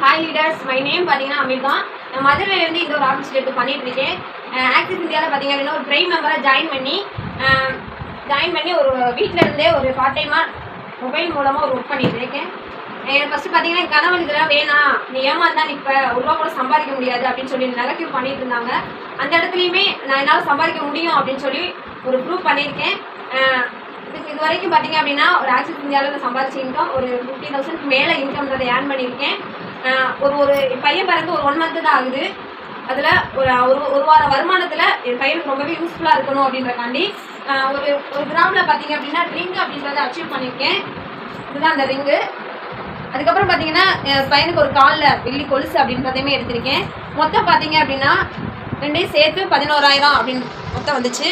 Hi leaders, my name பார்த்தீங்கன்னா அமிர்தா. நான் மதுரையிலேருந்து இந்த ஒரு ஆஃபீஸில் எடுத்து பண்ணிட்டு இருக்கேன். ஆக்சிஸ் இந்தியாவில் பார்த்தீங்க அப்படின்னா ஒரு பிரைம் மெம்பராக ஜாயின் பண்ணி ஒரு வீட்டில் இருந்தே ஒரு பார்ட் டைமாக மொபைல் மூலமாக ஒரு ஒர்க் பண்ணிட்டு இருக்கேன். எனக்கு ஃபஸ்ட்டு பார்த்தீங்கன்னா என் கணவன் இதெல்லாம் வேணாம், நீ ஏமாந்தா நீ இப்போ ஒரு ரூபா கூட சம்பாதிக்க முடியாது அப்படின்னு சொல்லி நெகட்டிவ் பண்ணிட்டு இருந்தாங்க. அந்த இடத்துலையுமே நான் என்னால் சம்பாதிக்க முடியும் அப்படின்னு சொல்லி ஒரு ப்ரூவ் பண்ணியிருக்கேன். இது வரைக்கும் பார்த்தீங்க அப்படின்னா ஒரு ஆக்சிஸ் இந்தியாவில் சம்பாதிச்ச இன்கம் ஒரு 50,000 மேலே இன்கம்ன்றதை ஏர்ன் பண்ணியிருக்கேன். ஒரு பையன் பிறந்து ஒரு 1 மந்த்து தான் ஆகுது. அதில் ஒரு வார வருமானத்தில் என் பையனுக்கு ரொம்பவே யூஸ்ஃபுல்லாக இருக்கணும் அப்படின்றக்காண்டி ஒரு கிராமில் பார்த்தீங்க அப்படின்னா ரிங்கு அப்படின்றத அச்சீவ் பண்ணியிருக்கேன். இதுதான் அந்த ரிங்கு. அதுக்கப்புறம் பார்த்தீங்கன்னா என் பையனுக்கு ஒரு காலில் வெள்ளி கொலுசு அப்படின்றதையுமே எடுத்திருக்கேன். மொத்தம் பார்த்தீங்க அப்படின்னா 2 சேர்த்து 11,000 அப்படின்னு மொத்தம் வந்துச்சு.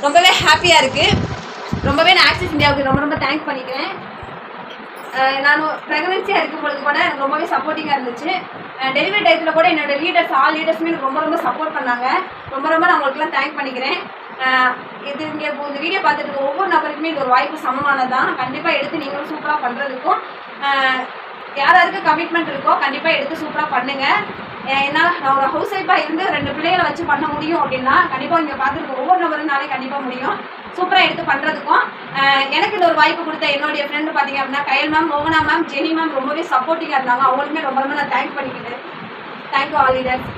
ரொம்பவே ஹாப்பியாக இருக்குது. ரொம்பவே நான் ஆக்சிஸ் இந்தியாவுக்கு ரொம்ப தேங்க்ஸ் பண்ணிக்கிறேன். நான் ப்ரெக்னன்சியாக இருக்கும் பொழுது கூட எனக்கு ரொம்பவே சப்போர்ட்டிங்காக இருந்துச்சு. டெலிவரி டைத்தில் கூட என்னோடய லீடர்ஸ் ஆல் லீடர்ஸுமே எனக்கு ரொம்ப சப்போர்ட் பண்ணாங்க. நான் அவங்களுக்குலாம் தேங்க் பண்ணிக்கிறேன். இந்த வீடியோ பார்த்துட்டு ஒவ்வொரு நபருக்குமே இது ஒரு வாய்ப்பு சமமானது தான். கண்டிப்பாக எடுத்து நீங்களும் சூப்பராக பண்ணுறதுக்கும் யாராருக்கு கமிட்மெண்ட் இருக்கோ கண்டிப்பாக எடுத்து சூப்பராக பண்ணுங்கள். என்னால் நான் ஒரு ஹவுஸ் ஒய்ஃபாக இருந்து 2 பிள்ளைகளை வச்சு பண்ண முடியும் அப்படின்னா கண்டிப்பாக இங்கே பார்த்துருக்க ஒவ்வொரு நபருனாலே கண்டிப்பாக முடியும். சூப்பராக எடுத்து பண்ணுறதுக்கும் எனக்கு இந்த ஒரு வாய்ப்பு கொடுத்த என்னுடைய ஃப்ரெண்டு பார்த்தீங்க அப்படின்னா கயல் மேம், மோகனா மேம், ஜெனி மேம் ரொம்பவே சப்போர்ட்டிங்காக இருந்தாங்க. அவங்களுமே ரொம்ப நான் தேங்க் பண்ணிக்கிட்டேன். Thank you all leaders.